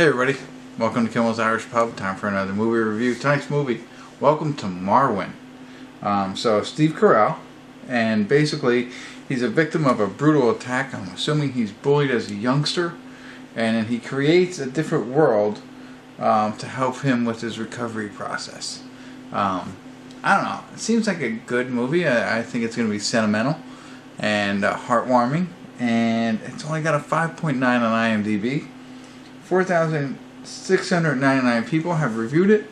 Hey everybody, welcome to Kimmel's Irish Pub. Time for another movie review. Tonight's movie, welcome to Marwen. So Steve Carell, and basically he's a victim of a brutal attack. I'm assuming he's bullied as a youngster, and then he creates a different world to help him with his recovery process. I don't know, it seems like a good movie. I think it's going to be sentimental and heartwarming, and it's only got a 5.9 on IMDb. 4,699 people have reviewed it.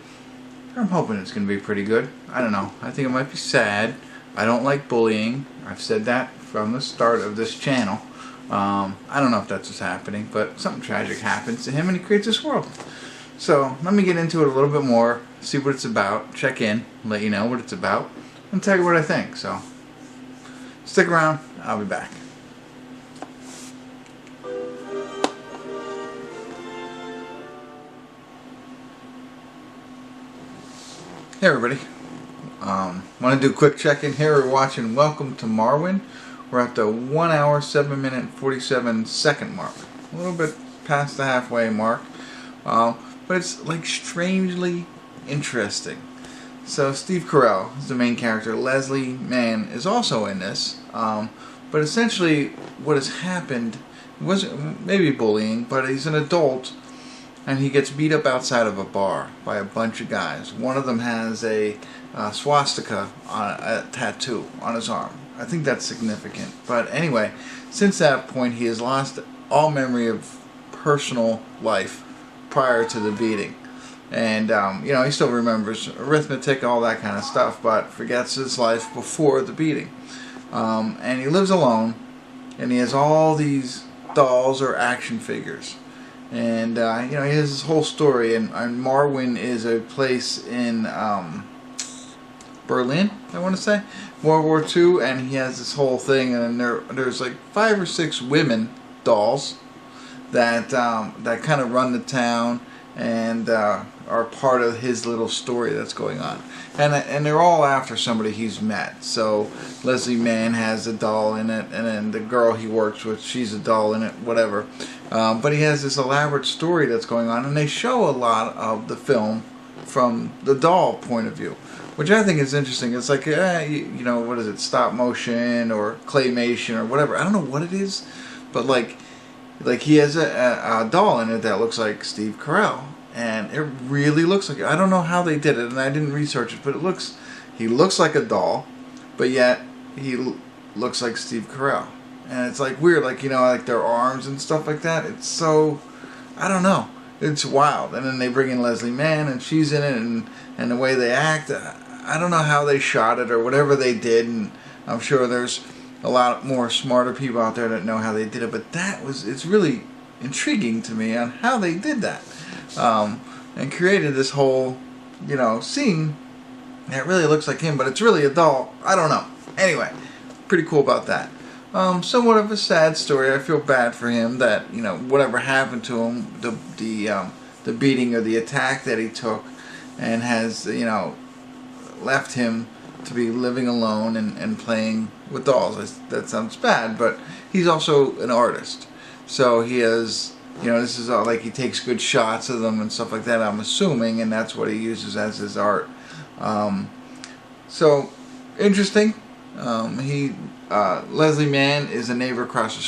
I'm hoping it's going to be pretty good. I don't know. I think it might be sad. I don't like bullying. I've said that from the start of this channel. I don't know if that's what's happening, but something tragic happens to him and he creates this world. So let me get into it a little bit more, see what it's about, check in, let you know what it's about, and tell you what I think. So stick around. I'll be back. Hey everybody, want to do a quick check-in here. We're watching Welcome to Marwen. We're at the 1 hour, 7 minute, 47 second mark. A little bit past the halfway mark, but it's like strangely interesting. So Steve Carell is the main character. Leslie Mann is also in this, but essentially what has happened wasn't maybe bullying, but he's an adult. And he gets beat up outside of a bar by a bunch of guys. One of them has a swastika on a tattoo on his arm. I think that's significant. But anyway, since that point, he has lost all memory of personal life prior to the beating. And, you know, he still remembers arithmetic, all that kind of stuff, but forgets his life before the beating. And he lives alone, and he has all these dolls or action figures. And, you know, he has this whole story, and Marwen is a place in Berlin, I want to say, World War II, and he has this whole thing, and there's like 5 or 6 women dolls that that kind of run the town and are part of his little story that's going on. And they're all after somebody he's met. So Leslie Mann has a doll in it, and then the girl he works with, she's a doll in it, whatever. But he has this elaborate story that's going on, and they show a lot of the film from the doll point of view, which I think is interesting. It's like, you know, what is it, stop motion or claymation or whatever. I don't know what it is, but like he has a doll in it that looks like Steve Carell, and it really looks like it. I don't know how they did it, and I didn't research it, but he looks like a doll, but yet he looks like Steve Carell. And it's like weird, like, you know, like their arms and stuff like that. It's so, I don't know. It's wild. And then they bring in Leslie Mann, and she's in it, and the way they act, I don't know how they shot it or whatever they did. And I'm sure there's a lot more smarter people out there that know how they did it. But it's really intriguing to me on how they did that. And created this whole, you know, scene that really looks like him, but it's really a doll. I don't know. Anyway, pretty cool about that. Somewhat of a sad story. I feel bad for him that, you know, whatever happened to him, the beating or the attack that he took, and has, you know, left him to be living alone and playing with dolls. That sounds bad, but he's also an artist. So he has, you know, this is all like he takes good shots of them and stuff like that, I'm assuming, and that's what he uses as his art. So, interesting. Leslie Mann is a neighbor across the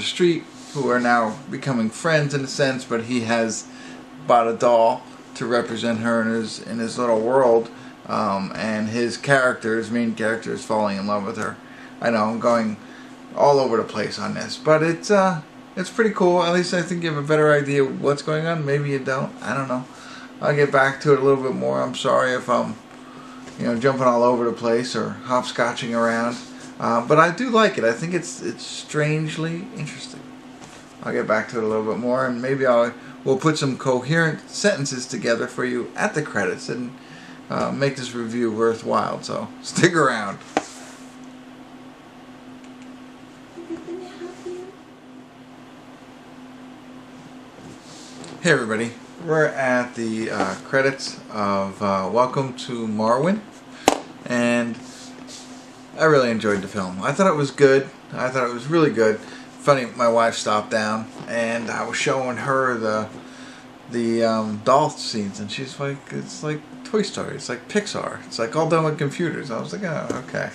street, who are now becoming friends in a sense, but he has bought a doll to represent her in his little world, and his main character is falling in love with her. I know I'm going all over the place on this, but it's pretty cool. At least I think you have a better idea of what's going on. Maybe you don't. I don't know. I'll get back to it a little bit more. I'm sorry if I'm, you know, jumping all over the place or hopscotching around, but I do like it. I think it's strangely interesting. I'll get back to it a little bit more, and maybe we'll put some coherent sentences together for you at the credits and make this review worthwhile. So stick around. Hey everybody, we're at the credits of Welcome to Marwen, and I really enjoyed the film. I thought it was good. I thought it was really good. funny, my wife stopped down and I was showing her the doll scenes, and she's like, it's like Toy Story, it's like Pixar, it's like all done with computers. I was like, oh, okay.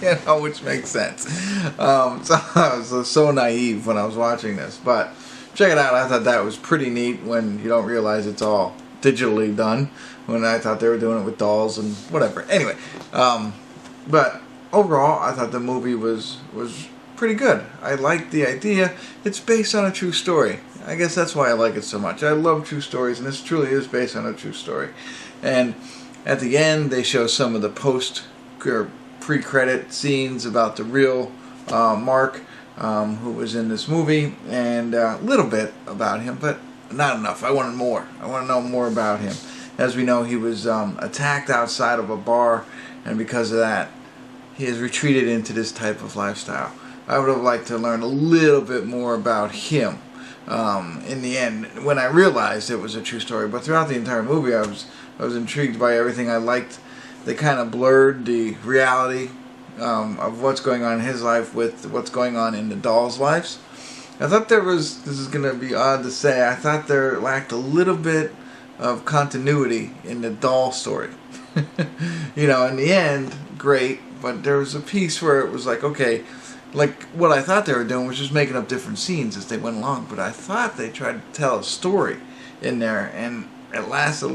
You know, which makes sense. So I was so naive when I was watching this, but check it out. I thought that was pretty neat when you don't realize it's all digitally done, when I thought they were doing it with dolls and whatever. Anyway, but overall I thought the movie was pretty good. I liked the idea. It's based on a true story. I guess that's why I like it so much. I love true stories, and this truly is based on a true story. And at the end, they show some of the post or pre-credit scenes about the real Mark, who was in this movie, and a little bit about him, but not enough. I wanted more. I want to know more about him. As we know, he was attacked outside of a bar, and because of that, he has retreated into this type of lifestyle. I would have liked to learn a little bit more about him. In the end, when I realized it was a true story, but throughout the entire movie, I was intrigued by everything. I liked they kind of blurred the reality of what's going on in his life with what's going on in the dolls' lives. I thought there was, this is going to be odd to say, I thought there lacked a little bit of continuity in the doll story. You know, in the end, great, but there was a piece where it was like, okay, like what I thought they were doing was just making up different scenes as they went along, but I thought they tried to tell a lost in there, and it lost a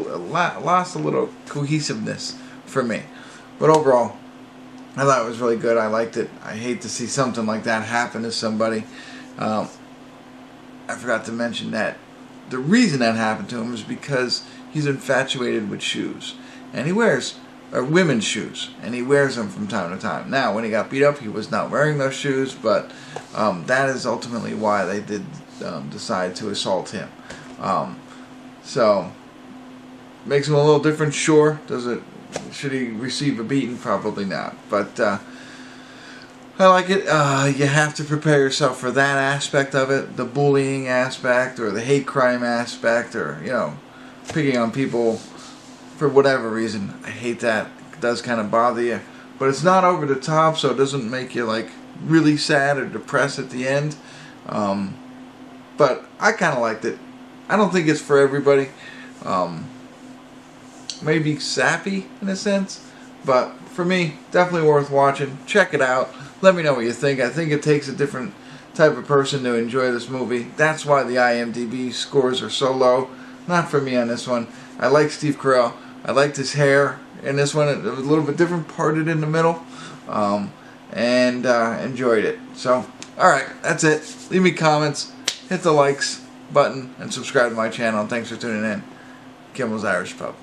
little cohesiveness for me. But overall, I thought it was really good. I liked it. I hate to see something like that happen to somebody. I forgot to mention that the reason that happened to him is because he's infatuated with shoes, and he wears women's shoes, and he wears them from time to time. Now, when he got beat up, he was not wearing those shoes, but that is ultimately why they did decide to assault him. So, makes him a little different, sure. Should he receive a beating? Probably not. But I like it. You have to prepare yourself for that aspect of it, the bullying aspect, or the hate crime aspect, or, you know, picking on people for whatever reason. I hate that. It does kind of bother you. But it's not over the top, so it doesn't make you, like, really sad or depressed at the end. But I kind of liked it. I don't think it's for everybody. Maybe sappy in a sense. But for me, definitely worth watching. Check it out. Let me know what you think. I think it takes a different type of person to enjoy this movie. That's why the IMDb scores are so low. Not for me on this one. I like Steve Carell. I liked his hair in this one. It was a little bit different, parted in the middle. And enjoyed it. So, alright, that's it. Leave me comments. Hit the likes button and subscribe to my channel. Thanks for tuning in. Kimmel's Irish Pub.